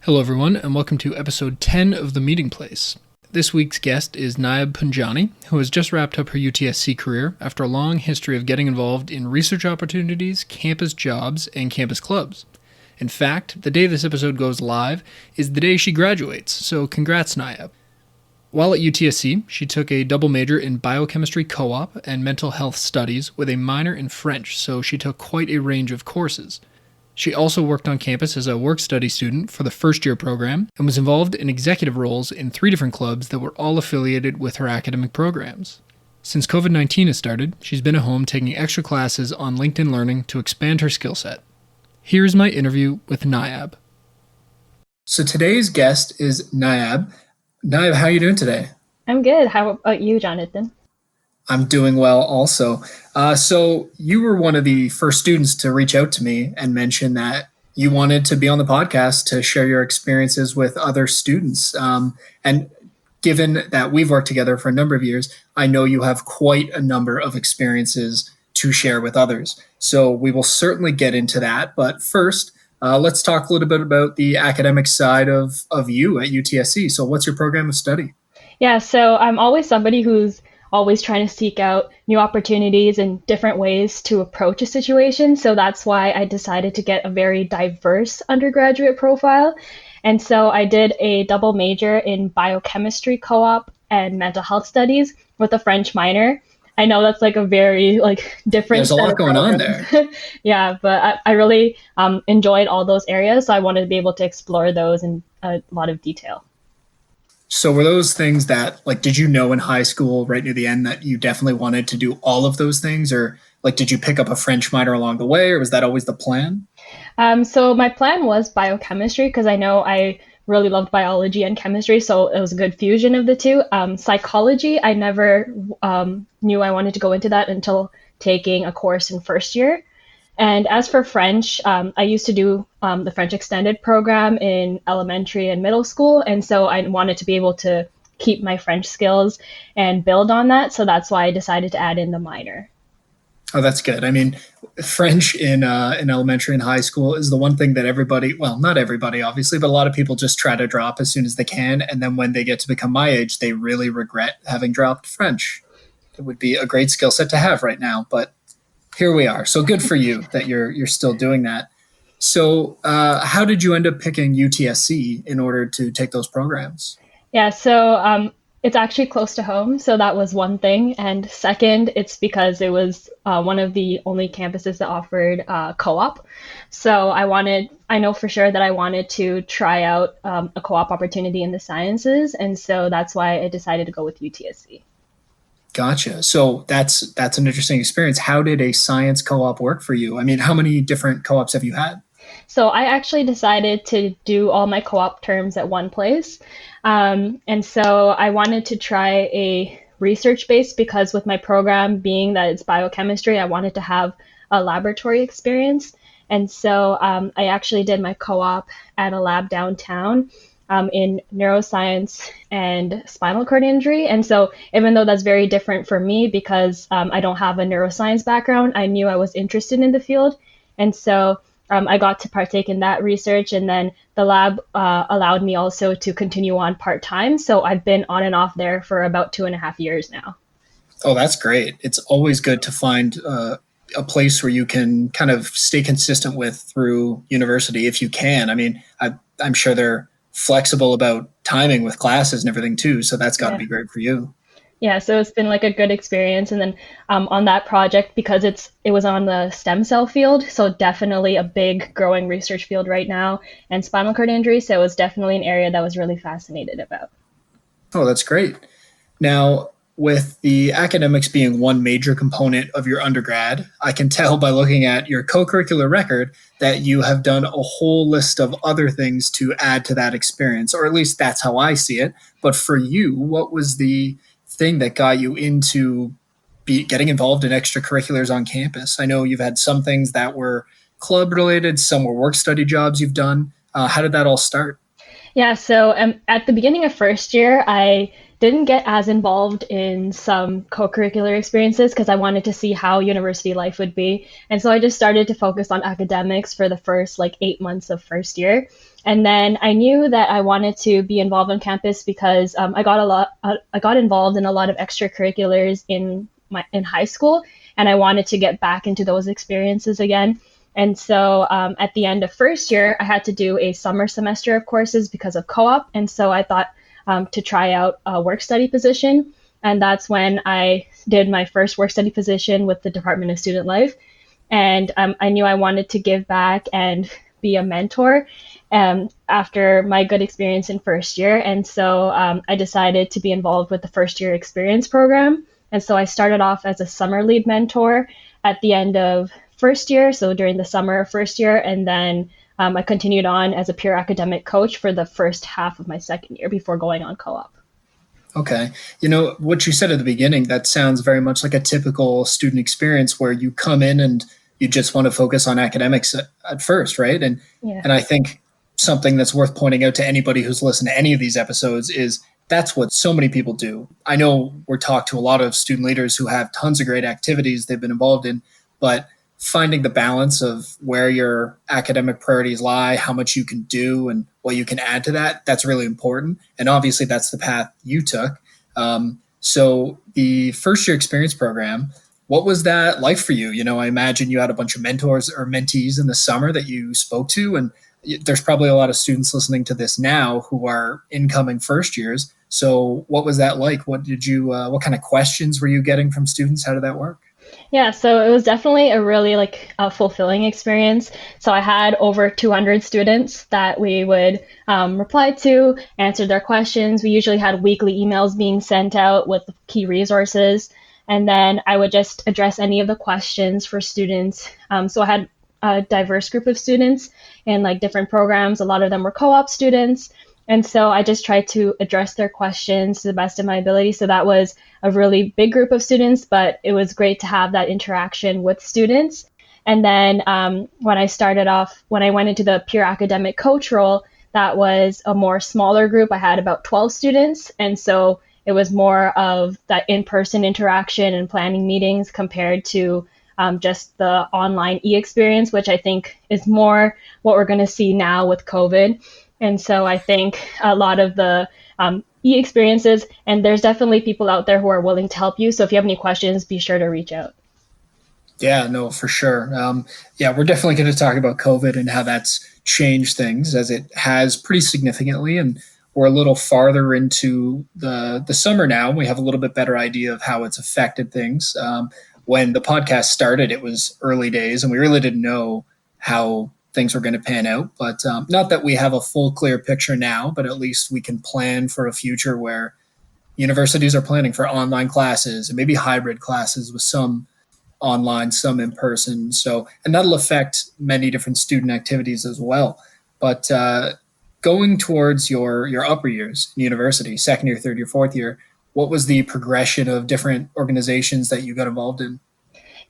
Hello, everyone, and welcome to episode 10 of The Meeting Place. This week's guest is Nyab Punjani, who has just wrapped up her UTSC career after a long history of getting involved in research opportunities, campus jobs, and campus clubs. In fact, the day this episode goes live is the day she graduates, so congrats, Nyab. While at UTSC, she took a double major in biochemistry co-op and mental health studies with a minor in French, so she took quite a range of courses. She also worked on campus as a work-study student for the first-year program and was involved in executive roles in 3 different clubs that were all affiliated with her academic programs. Since COVID-19 has started, she's been at home taking extra classes on LinkedIn Learning to expand her skill set. Here's my interview with Nayaab. So today's guest is Nayaab. Nayaab, how are you doing today? I'm good. How about you, Jonathan? I'm doing well also. So you were one of the first students to reach out to me and mention that you wanted to be on the podcast to share your experiences with other students. And given that we've worked together for a number of years, I know you have quite a number of experiences to share with others. So we will certainly get into that. But first, let's talk a little bit about the academic side of you at UTSC. So what's your program of study? Yeah, so I'm always somebody who's always trying to seek out new opportunities and different ways to approach a situation. So that's why I decided to get a very diverse undergraduate profile. And so I did a double major in biochemistry co-op and mental health studies with a French minor. I know that's like a very different. There's a lot going on there. Yeah, but I really enjoyed all those areas. So I wanted to be able to explore those in a lot of detail. So were those things that, did you know in high school right near the end that you definitely wanted to do all of those things? Or, did you pick up a French minor along the way, or was that always the plan? So my plan was biochemistry because I know I really loved biology and chemistry, so it was a good fusion of the two. Psychology, I never knew I wanted to go into that until taking a course in first year. And as for French, I used to do the French extended program in elementary and middle school. And so I wanted to be able to keep my French skills and build on that. So that's why I decided to add in the minor. Oh, that's good. I mean, French in elementary and high school is the one thing that everybody, well, not everybody, obviously, but a lot of people just try to drop as soon as they can. And then when they get to become my age, they really regret having dropped French. It would be a great skill set to have right now, but here we are. So good for you that you're still doing that. So how did you end up picking UTSC in order to take those programs? Yeah, so it's actually close to home. So that was one thing. And second, it's because it was one of the only campuses that offered co-op. So I know for sure that I wanted to try out a co-op opportunity in the sciences. And so that's why I decided to go with UTSC. Gotcha. So that's an interesting experience. How did a science co-op work for you? I mean, how many different co-ops have you had? So I actually decided to do all my co-op terms at one place. And so I wanted to try a research base because with my program being that it's biochemistry, I wanted to have a laboratory experience. And so I actually did my co-op at a lab downtown. In neuroscience and spinal cord injury. And so even though that's very different for me because I don't have a neuroscience background, I knew I was interested in the field. And so I got to partake in that research. And then the lab allowed me also to continue on part-time. So I've been on and off there for about 2.5 years now. Oh, that's great. It's always good to find a place where you can kind of stay consistent with through university if you can. I mean, I'm sure they're flexible about timing with classes and everything too. So that's got to be great for you. Yeah, so it's been like a good experience. And then on that project, because it was on the stem cell field, so definitely a big growing research field right now, and spinal cord injury. So it was definitely an area that I was really fascinated about. Oh, that's great. Now, with the academics being one major component of your undergrad, I can tell by looking at your co-curricular record that you have done a whole list of other things to add to that experience, or at least that's how I see it. But for you, what was the thing that got you into getting involved in extracurriculars on campus? I know you've had some things that were club related, some were work study jobs you've done. How did that all start? Yeah, so at the beginning of first year, I didn't get as involved in some co-curricular experiences because I wanted to see how university life would be. And so I just started to focus on academics for the first like 8 months of first year. And then I knew that I wanted to be involved on campus because I got involved in a lot of extracurriculars in high school, and I wanted to get back into those experiences again. And so at the end of first year, I had to do a summer semester of courses because of co-op. And so I thought to try out a work study position. And that's when I did my first work study position with the Department of Student Life. And I knew I wanted to give back and be a mentor after my good experience in first year. And so I decided to be involved with the first year experience program. And so I started off as a summer lead mentor at the end of first year, so during the summer of first year, and then I continued on as a peer academic coach for the first half of my second year before going on co-op. Okay. What you said at the beginning, that sounds very much like a typical student experience where you come in and you just want to focus on academics at first, right? Yeah. And I think something that's worth pointing out to anybody who's listened to any of these episodes is that's what so many people do. I know we're talked to a lot of student leaders who have tons of great activities they've been involved in, but finding the balance of where your academic priorities lie, how much you can do, and what you can add to that, that's really important. And obviously, that's the path you took. So the first year experience program, what was that like for you? I imagine you had a bunch of mentors or mentees in the summer that you spoke to, and there's probably a lot of students listening to this now who are incoming first years. So what was that like? What kind of questions were you getting from students? How did that work? Yeah, so it was definitely a really like a fulfilling experience. So I had over 200 students that we would reply to, answer their questions. We usually had weekly emails being sent out with key resources, and then I would just address any of the questions for students. So I had a diverse group of students in like different programs. A lot of them were co-op students. And so I just tried to address their questions to the best of my ability. So that was a really big group of students, but it was great to have that interaction with students. And then when I went into the pure academic coach role, that was a more smaller group. I had about 12 students. And so it was more of that in-person interaction and planning meetings compared to just the online e-experience, which I think is more what we're going to see now with COVID. And so I think a lot of the e-experiences, and there's definitely people out there who are willing to help you. So if you have any questions, be sure to reach out. Yeah, no, for sure. We're definitely going to talk about COVID and how that's changed things, as it has pretty significantly. And we're a little farther into the summer now. We have a little bit better idea of how it's affected things. When the podcast started, it was early days, and we really didn't know how things were going to pan out. But not that we have a full, clear picture now, but at least we can plan for a future where universities are planning for online classes and maybe hybrid classes with some online, some in person. So, and that'll affect many different student activities as well. But going towards your upper years in university, second year, third year, fourth year, what was the progression of different organizations that you got involved in?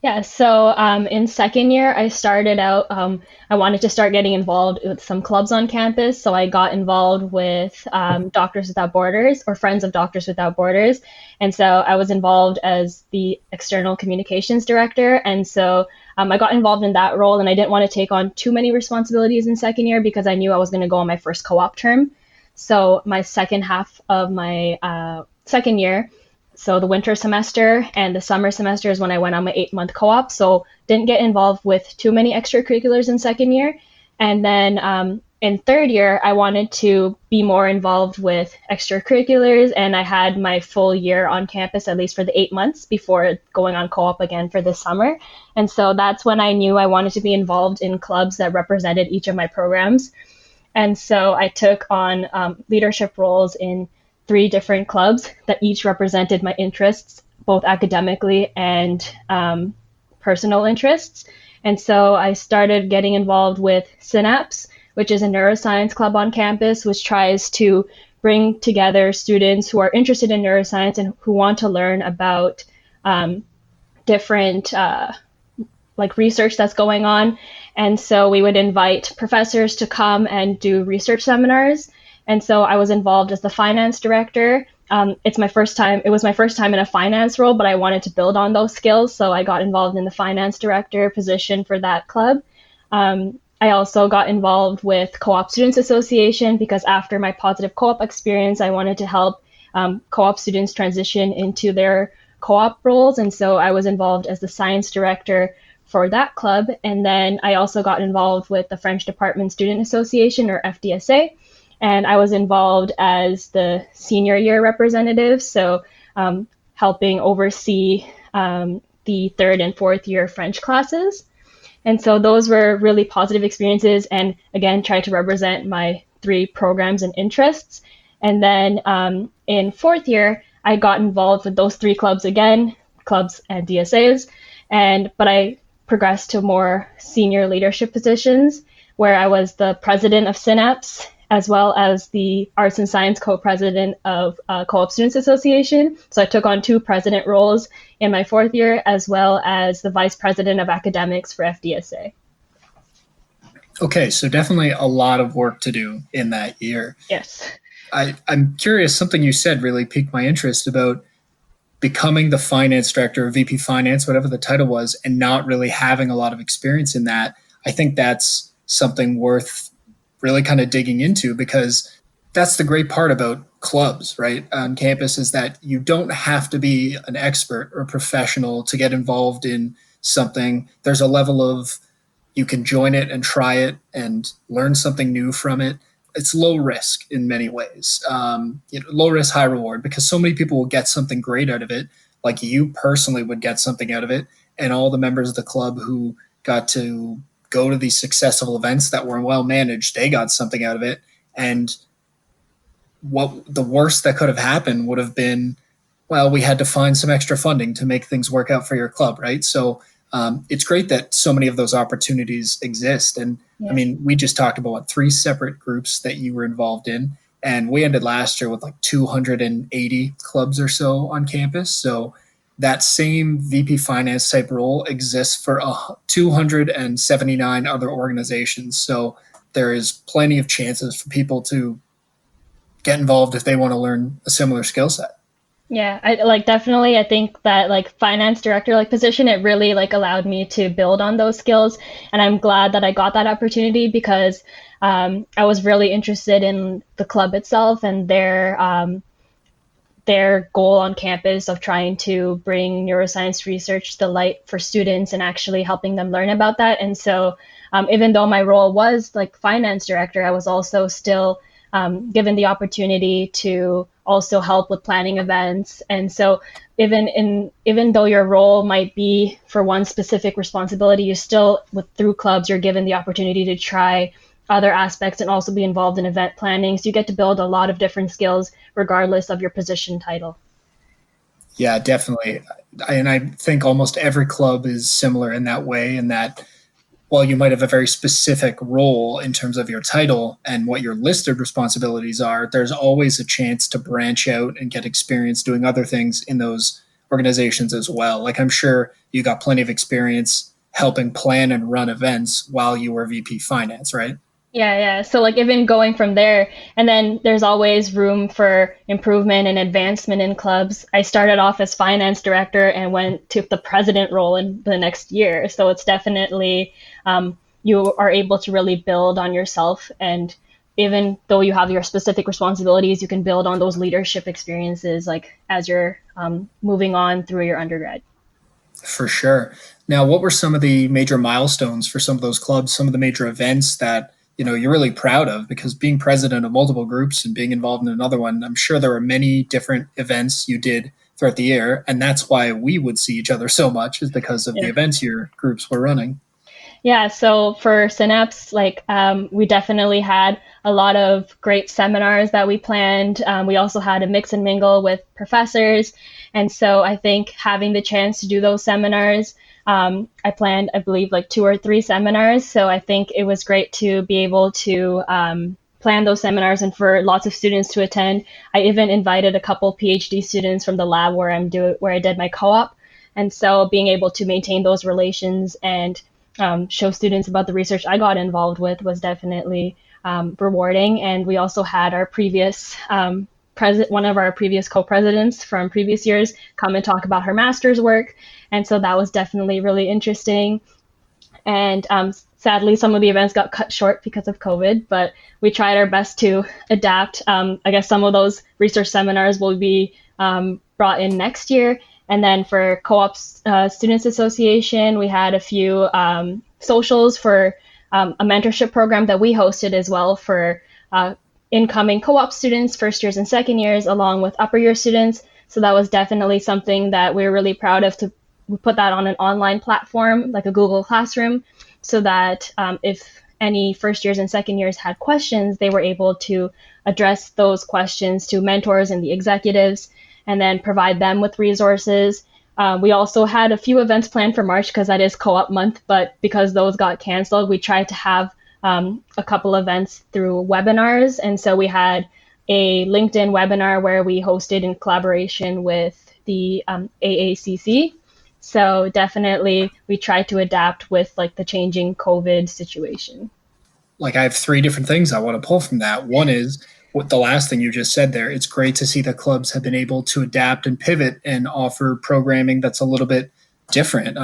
Yeah, so in second year, I started out, I wanted to start getting involved with some clubs on campus. So I got involved with Doctors Without Borders, or Friends of Doctors Without Borders. And so I was involved as the external communications director. And so I got involved in that role, and I didn't want to take on too many responsibilities in second year because I knew I was going to go on my first co-op term. So my second half of my second year, so the winter semester and the summer semester is when I went on my 8-month co-op. So didn't get involved with too many extracurriculars in second year. And then in third year, I wanted to be more involved with extracurriculars. And I had my full year on campus, at least for the 8 months before going on co-op again for the summer. And so that's when I knew I wanted to be involved in clubs that represented each of my programs. And so I took on leadership roles in 3 different clubs that each represented my interests, both academically and personal interests. And so I started getting involved with Synapse, which is a neuroscience club on campus, which tries to bring together students who are interested in neuroscience and who want to learn about different like research that's going on. And so we would invite professors to come and do research seminars. And so I was involved as the finance director. It was my first time in a finance role, but I wanted to build on those skills. So I got involved in the finance director position for that club. I also got involved with Co-op Students Association because after my positive co-op experience, I wanted to help co-op students transition into their co-op roles. And so I was involved as the science director for that club. And then I also got involved with the French Departmental Student Association, or FDSA. And I was involved as the senior year representative, so helping oversee the third and fourth year French classes. And so those were really positive experiences, and again, tried to represent my 3 programs and interests. And then in fourth year, I got involved with those 3 clubs again, clubs and DSAs, but I progressed to more senior leadership positions where I was the president of Synapse, as well as the Arts and Science co-president of Co-op Students Association. So I took on 2 president roles in my fourth year, as well as the vice president of academics for FDSA. Okay, so definitely a lot of work to do in that year. Yes. I'm curious, something you said really piqued my interest about becoming the finance director or VP finance, whatever the title was, and not really having a lot of experience in that. I think that's something worth really kind of digging into, because that's the great part about clubs, right, on campus, is that you don't have to be an expert or a professional to get involved in something. There's a level of, you can join it and try it and learn something new from it. It's low risk in many ways, low risk, high reward, because so many people will get something great out of it. Like you personally would get something out of it, and all the members of the club who got to go to these successful events that were well managed, they got something out of it. And what the worst that could have happened would have been, well, we had to find some extra funding to make things work out for your club, right? So it's great that so many of those opportunities exist. And yeah. I mean, we just talked about 3 separate groups that you were involved in, and we ended last year with like 280 clubs or so on campus. So that same VP finance type role exists for 279 other organizations. So there is plenty of chances for people to get involved if they want to learn a similar skill set. Yeah, I definitely, I think that finance director position, it really allowed me to build on those skills. And I'm glad that I got that opportunity because I was really interested in the club itself and their goal on campus of trying to bring neuroscience research to light for students and actually helping them learn about that. And so even though my role was finance director, I was also still given the opportunity to also help with planning events. And so even though your role might be for one specific responsibility, you still, through clubs, you're given the opportunity to try other aspects and also be involved in event planning. So you get to build a lot of different skills regardless of your position title. Yeah, definitely. And I think almost every club is similar in that way, in that while you might have a very specific role in terms of your title and what your listed responsibilities are, there's always a chance to branch out and get experience doing other things in those organizations as well. I'm sure you got plenty of experience helping plan and run events while you were VP finance, right? Yeah. So even going from there, and then there's always room for improvement and advancement in clubs. I started off as finance director and went to the president role in the next year. So it's definitely, you are able to really build on yourself. And even though you have your specific responsibilities, you can build on those leadership experiences as you're moving on through your undergrad. For sure. Now, what were some of the major milestones for some of those clubs, some of the major events that you're really proud of? Because being president of multiple groups and being involved in another one, I'm sure there were many different events you did throughout the year. And that's why we would see each other so much, is because of the events your groups were running. Yeah. So for Synapse, we definitely had a lot of great seminars that we planned. We also had a mix and mingle with professors. And so I think having the chance to do those seminars, I planned, I believe, 2 or 3 seminars. So I think it was great to be able to plan those seminars and for lots of students to attend. I even invited a couple PhD students from the lab where I did my co-op. And so being able to maintain those relations and show students about the research I got involved with was definitely rewarding. And we also had our previous one of our previous co-presidents from previous years come and talk about her master's work. And so that was definitely really interesting. And sadly, some of the events got cut short because of COVID, but we tried our best to adapt. I guess some of those research seminars will be brought in next year. And then for Co-op Students Association, we had a few socials for a mentorship program that we hosted as well for incoming co-op students, first years and second years, along with upper year students. So that was definitely something that we're really proud of, to put that on an online platform like a Google Classroom, so that if any first years and second years had questions, they were able to address those questions to mentors and the executives, and then provide them with resources. We also had a few events planned for March because that is co-op month, but because those got canceled, we tried to have a couple events through webinars. And so we had a LinkedIn webinar where we hosted in collaboration with the AACC. So definitely we tried to adapt with like the changing COVID situation. Like, I have three different things I want to pull from that. One is what the last thing you just said there. It's great to see that clubs have been able to adapt and pivot and offer programming that's a little bit different.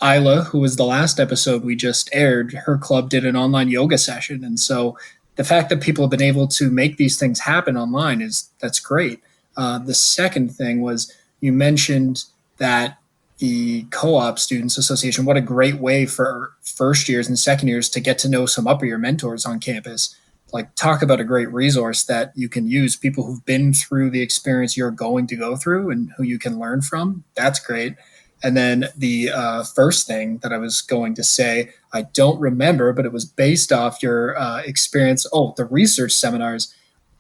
Isla, who was the last episode we just aired, her club did an online yoga session. And so the fact that people have been able to make these things happen online that's great. The second thing was, you mentioned that the Co-op Students Association, what a great way for first years and second years to get to know some upper year mentors on campus. Like, talk about a great resource that you can use, people who've been through the experience you're going to go through and who you can learn from. That's great. And then the first thing that I was going to say, I don't remember, but it was based off your experience. Oh, the research seminars.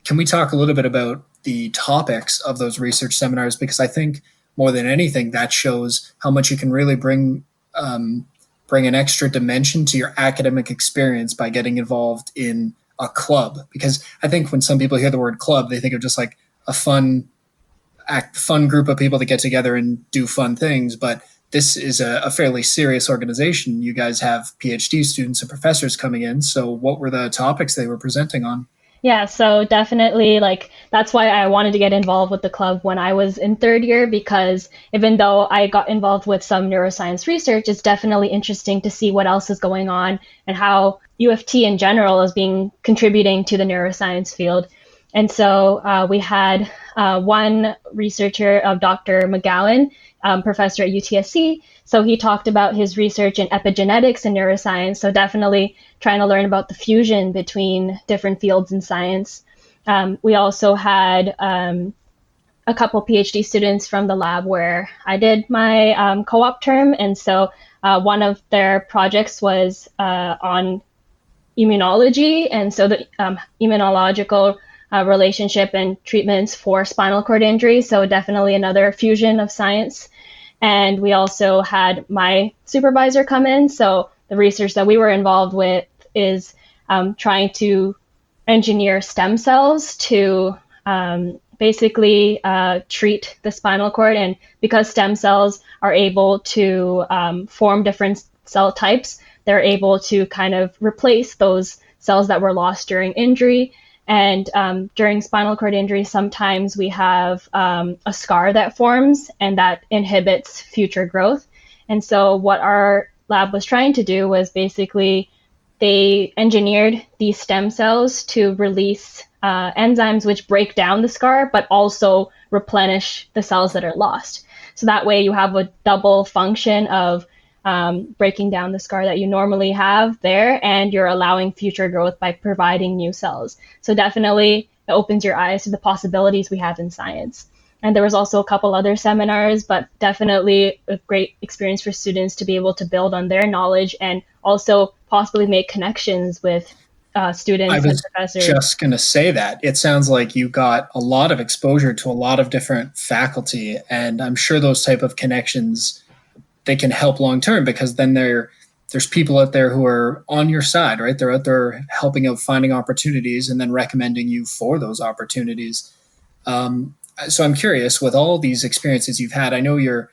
Can we talk a little bit about the topics of those research seminars? Because I think more than anything, that shows how much you can really bring an extra dimension to your academic experience by getting involved in a club. Because I think when some people hear the word club, they think of just like a fun group of people that get together and do fun things. But this is a fairly serious organization. You guys have PhD students and professors coming in. So what were the topics they were presenting on? Yeah, so definitely, like, that's why I wanted to get involved with the club when I was in third year, because even though I got involved with some neuroscience research, it's definitely interesting to see what else is going on and how U of T in general is being contributing to the neuroscience field. And so we had one researcher of Dr. McGowan, professor at UTSC. So he talked about his research in epigenetics and neuroscience. So definitely trying to learn about the fusion between different fields in science. We also had a couple PhD students from the lab where I did my co-op term. And so one of their projects was on immunology. And so the immunological relationship and treatments for spinal cord injury. So definitely another fusion of science. And we also had my supervisor come in. So the research that we were involved with is trying to engineer stem cells to basically treat the spinal cord. And because stem cells are able to form different cell types, they're able to kind of replace those cells that were lost during injury. And during spinal cord injury, sometimes we have a scar that forms and that inhibits future growth. And so what our lab was trying to do was basically they engineered these stem cells to release enzymes which break down the scar, but also replenish the cells that are lost. So that way you have a double function of breaking down the scar that you normally have there, and you're allowing future growth by providing new cells. So definitely it opens your eyes to the possibilities we have in science. And there was also a couple other seminars, but definitely a great experience for students to be able to build on their knowledge and also possibly make connections with students and professors. I was just going to say that. It sounds like you got a lot of exposure to a lot of different faculty, and I'm sure those type of connections, they can help long-term, because then there's people out there who are on your side, right? They're out there helping out, finding opportunities, and then recommending you for those opportunities. So I'm curious, with all these experiences you've had, I know you're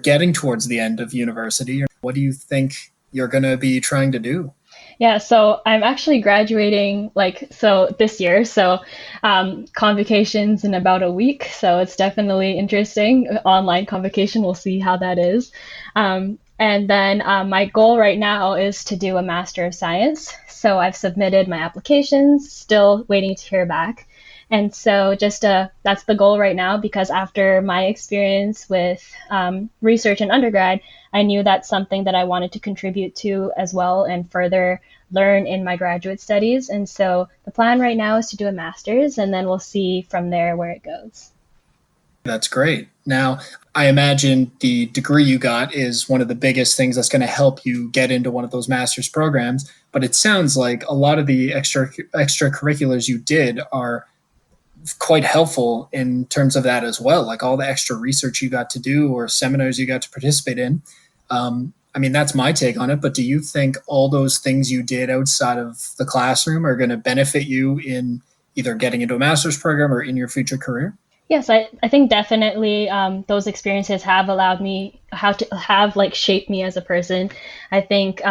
getting towards the end of university. What do you think you're going to be trying to do? Yeah, so I'm actually graduating this year. So convocations in about a week. So it's definitely interesting. Online convocation, we'll see how that is. And then my goal right now is to do a Master of Science. So I've submitted my applications, still waiting to hear back. And so just that's the goal right now because after my experience with research in undergrad, I knew that's something that I wanted to contribute to as well and further learn in my graduate studies. And so the plan right now is to do a master's and then we'll see from there where it goes. That's great. Now, I imagine the degree you got is one of the biggest things that's going to help you get into one of those master's programs. But it sounds like a lot of the extracurriculars you did are quite helpful in terms of that as well. Like all the extra research you got to do or seminars you got to participate in. I mean, that's my take on it. But do you think all those things you did outside of the classroom are going to benefit you in either getting into a master's program or in your future career? Yes, I think definitely those experiences have allowed me how to have shaped me as a person. I think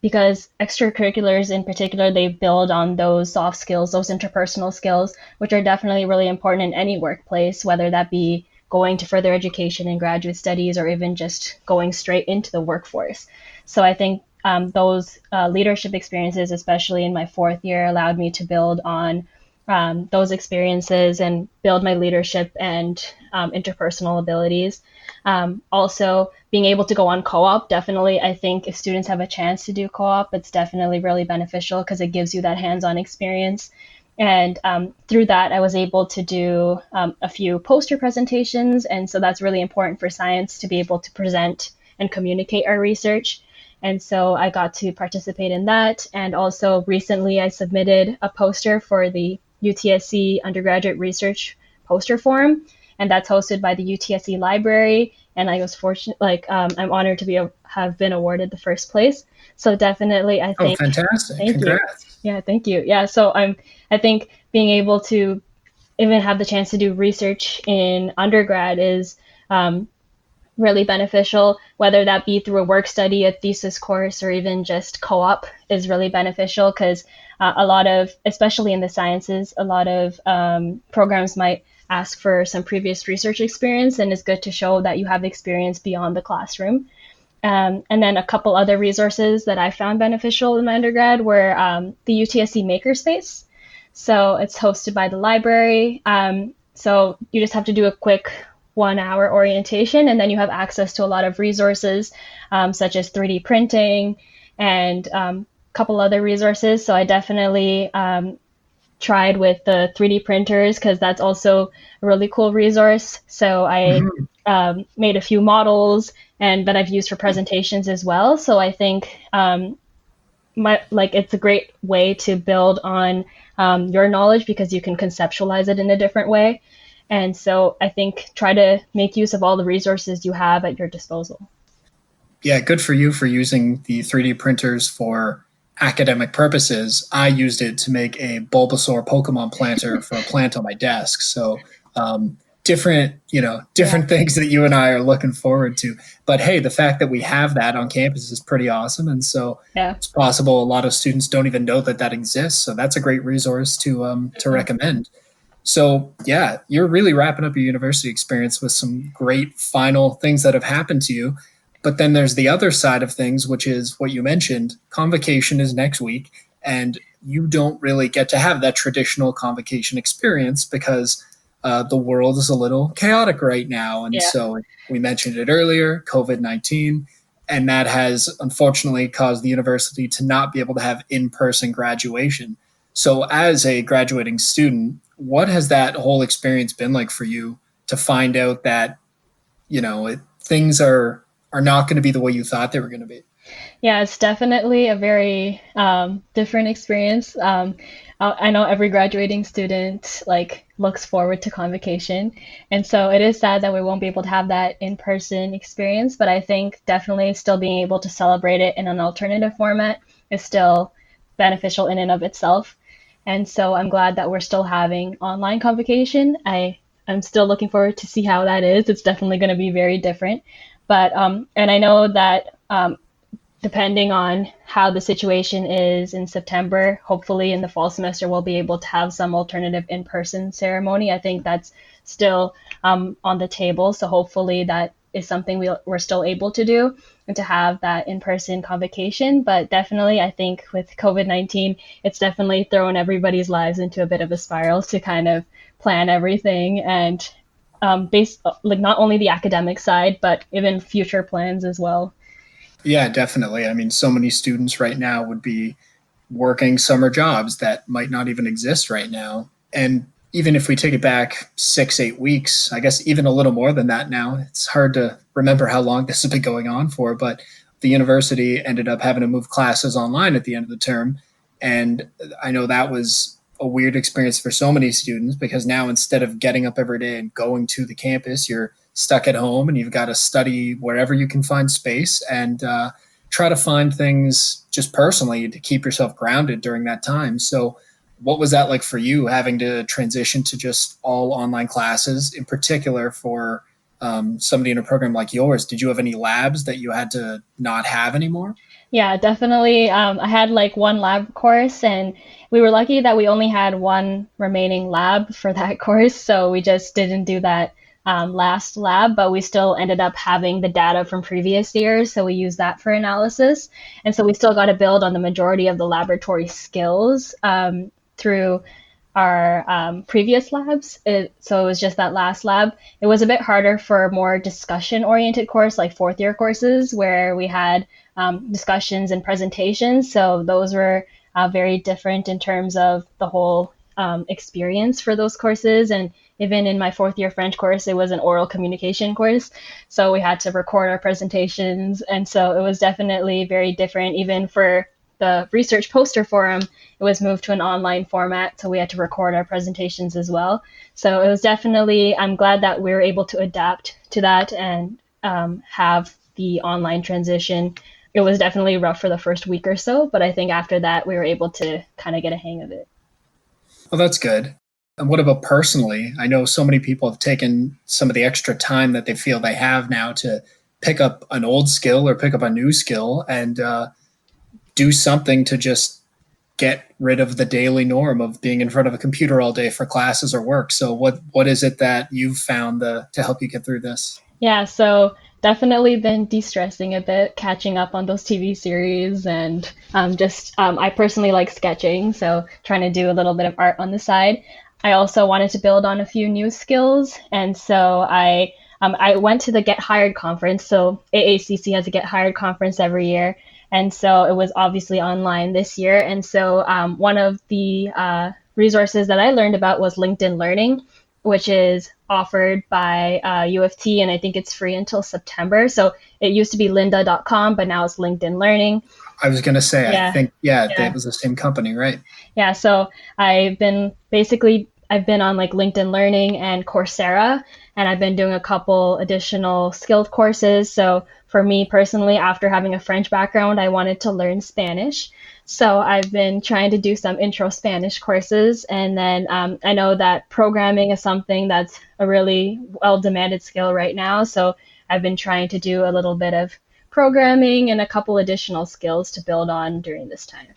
because extracurriculars in particular, they build on those soft skills, those interpersonal skills, which are definitely really important in any workplace, whether that be going to further education and graduate studies or even just going straight into the workforce. So I think those leadership experiences, especially in my fourth year, allowed me to build on those experiences and build my leadership and interpersonal abilities. Also, being able to go on co-op, definitely, I think if students have a chance to do co-op, it's definitely really beneficial because it gives you that hands-on experience. And through that, I was able to do a few poster presentations. And so that's really important for science to be able to present and communicate our research. And so I got to participate in that. And also recently I submitted a poster for the UTSC Undergraduate Research Poster Forum, and that's hosted by the UTSC Library. And I was fortunate, I'm honored to have been awarded the first place. So definitely, I think. Oh, fantastic! Thank Congrats. you. Yeah, thank you. Yeah, so I think being able to even have the chance to do research in undergrad is really beneficial, whether that be through a work study, a thesis course, or even just co-op is really beneficial because a lot of, especially in the sciences, a lot of programs might ask for some previous research experience, and it's good to show that you have experience beyond the classroom. And then a couple other resources that I found beneficial in my undergrad were the UTSC Makerspace. So it's hosted by the library. So you just have to do a quick 1 hour orientation, and then you have access to a lot of resources such as 3D printing and a couple other resources. So I definitely tried with the 3D printers because that's also a really cool resource. So I made a few models and that I've used for presentations as well. So I think it's a great way to build on your knowledge because you can conceptualize it in a different way. And so I think try to make use of all the resources you have at your disposal. Yeah, good for you for using the 3D printers for academic purposes. I used it to make a Bulbasaur Pokemon planter for a plant on my desk. So different things that you and I are looking forward to. But hey, the fact that we have that on campus is pretty awesome. And so it's possible a lot of students don't even know that exists. So that's a great resource to recommend. So yeah, you're really wrapping up your university experience with some great final things that have happened to you. But then there's the other side of things, which is what you mentioned. Convocation is next week, and you don't really get to have that traditional convocation experience because the world is a little chaotic right now. And so we mentioned it earlier, COVID-19, and that has unfortunately caused the university to not be able to have in-person graduation. So as a graduating student, what has that whole experience been like for you to find out that, things are not going to be the way you thought they were going to be? Yeah, it's definitely a very different experience. I know every graduating student looks forward to convocation, and so it is sad that we won't be able to have that in-person experience. But I think definitely still being able to celebrate it in an alternative format is still beneficial in and of itself. And so I'm glad that we're still having online convocation. I'm still looking forward to see how that is. It's definitely going to be very different. But and I know that depending on how the situation is in September, hopefully in the fall semester, we'll be able to have some alternative in-person ceremony. I think that's still on the table. So hopefully that is something we're still able to do and to have that in-person convocation. But definitely, I think with COVID-19, it's definitely thrown everybody's lives into a bit of a spiral to kind of plan everything and based like not only the academic side, but even future plans as well. Yeah, definitely. I mean, so many students right now would be working summer jobs that might not even exist right now. And even if we take it back 6, 8 weeks, I guess even a little more than that now, it's hard to remember how long this has been going on for, but the university ended up having to move classes online at the end of the term. And I know that was a weird experience for so many students because now instead of getting up every day and going to the campus, you're stuck at home and you've got to study wherever you can find space and try to find things just personally to keep yourself grounded during that time. So, what was that like for you having to transition to just all online classes, in particular for somebody in a program like yours? Did you have any labs that you had to not have anymore? Yeah, definitely. I had like one lab course, and we were lucky that we only had one remaining lab for that course. So we just didn't do that last lab, but we still ended up having the data from previous years. So we used that for analysis. And so we still got to build on the majority of the laboratory skills through our previous labs. So it was just that last lab. It was a bit harder for more discussion oriented course, like fourth year courses, where we had discussions and presentations. So those were very different in terms of the whole experience for those courses. And even in my fourth year French course, it was an oral communication course. So we had to record our presentations. And so it was definitely very different. Even for the research poster forum, it was moved to an online format. So we had to record our presentations as well. So it was definitely, I'm glad that we were able to adapt to that and have the online transition. It was definitely rough for the first week or so, but I think after that, we were able to kind of get a hang of it. Well, that's good. And what about personally? I know so many people have taken some of the extra time that they feel they have now to pick up an old skill or pick up a new skill and do something to just get rid of the daily norm of being in front of a computer all day for classes or work. So what is it that you've found to help you get through this? Yeah, so definitely been de-stressing a bit, catching up on those TV series, and I personally like sketching, so trying to do a little bit of art on the side. I also wanted to build on a few new skills, and so I went to the Get Hired conference. So AACC has a Get Hired conference every year, and so it was obviously online this year. And so one of the resources that I learned about was LinkedIn Learning, which is offered by U of T, and I think it's free until September. So it used to be lynda.com, but now it's LinkedIn Learning. I was going to say, Yeah. I think, that was the same company, right? Yeah, so I've been on like LinkedIn Learning and Coursera, and I've been doing a couple additional skilled courses. So for me personally, after having a French background, I wanted to learn Spanish. So I've been trying to do some intro Spanish courses. And then I know that programming is something that's a really well-demanded skill right now. So I've been trying to do a little bit of programming and a couple additional skills to build on during this time.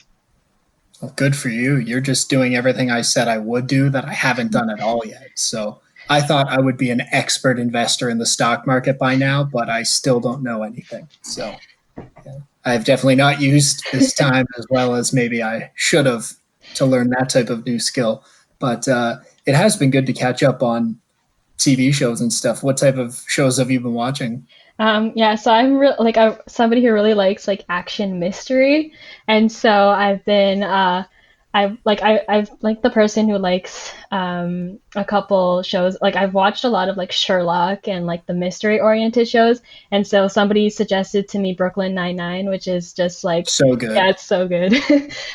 Well, good for you. You're just doing everything I said I would do that I haven't done at all yet. So I thought I would be an expert investor in the stock market by now, but I still don't know anything. So yeah, I've definitely not used this time as well as maybe I should have to learn that type of new skill. But it has been good to catch up on TV shows and stuff. What type of shows have you been watching? Yeah, so I'm somebody who really likes like action mystery, and so I've like the person who likes a couple shows. Like I've watched a lot of like Sherlock and like the mystery oriented shows, and so somebody suggested to me Brooklyn Nine-Nine, which is just like So good. yeah, it's so good.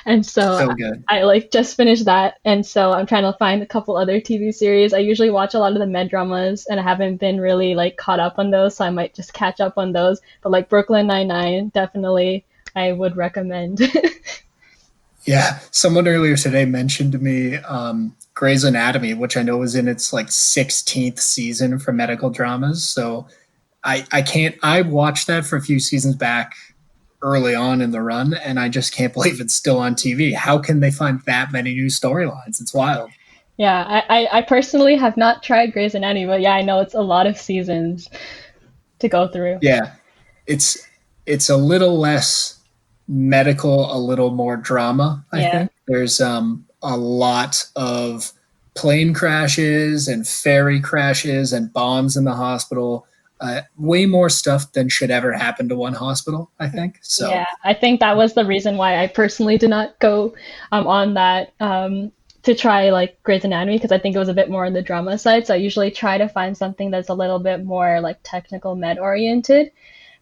And so So good. I like just finished that, and so I'm trying to find a couple other TV series. I usually watch a lot of the med dramas, and I haven't been really like caught up on those, so I might just catch up on those. But like Brooklyn Nine-Nine, definitely I would recommend. Yeah, someone earlier today mentioned to me Grey's Anatomy, which I know is in its like 16th season for medical dramas. So I watched that for a few seasons back early on in the run, and I just can't believe it's still on TV. How can they find that many new storylines? It's wild. Yeah, I personally have not tried Grey's Anatomy, but yeah, I know it's a lot of seasons to go through. Yeah, it's it's a little less medical, a little more drama. I Yeah. think there's a lot of plane crashes and ferry crashes and bombs in the hospital. Way more stuff than should ever happen to one hospital, I think. So Yeah, I think that was the reason why I personally did not go on that to try like Grey's Anatomy because I think it was a bit more on the drama side. So I usually try to find something that's a little bit more like technical med oriented.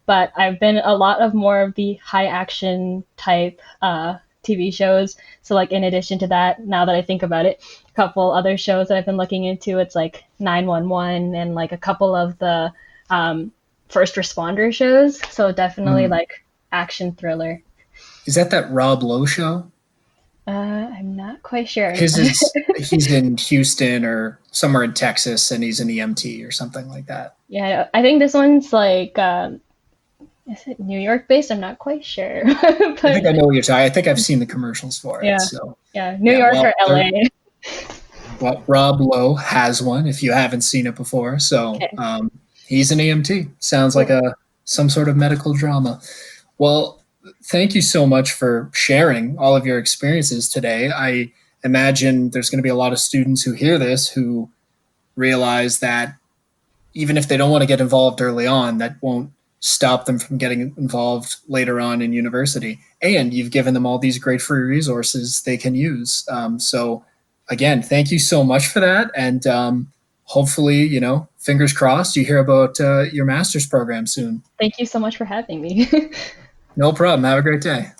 But I've been a lot of more of the high action type TV shows. So like in addition to that, now that I think about it, a couple other shows that I've been looking into, it's like 911 and like a couple of the um, first responder shows. So definitely mm. like action thriller. Is that Rob Lowe show? I'm not quite sure. His is he's in Houston or somewhere in Texas, and he's an EMT or something like that. Yeah, I think this one's like, is it New York based? I'm not quite sure. I But think I know what you're talking. I think I've seen the commercials for it. yeah, So yeah, New yeah, York or LA. well, Rob Lowe has one. If you haven't seen it before, so Okay. he's an EMT. Sounds like Cool. some sort of medical drama. Well, thank you so much for sharing all of your experiences today. I imagine there's going to be a lot of students who hear this who realize that even if they don't want to get involved early on, that won't stop them from getting involved later on in university. And you've given them all these great free resources they can use. So, again, thank you so much for that. And hopefully, fingers crossed, you hear about your master's program soon. Thank you so much for having me. No problem. Have a great day.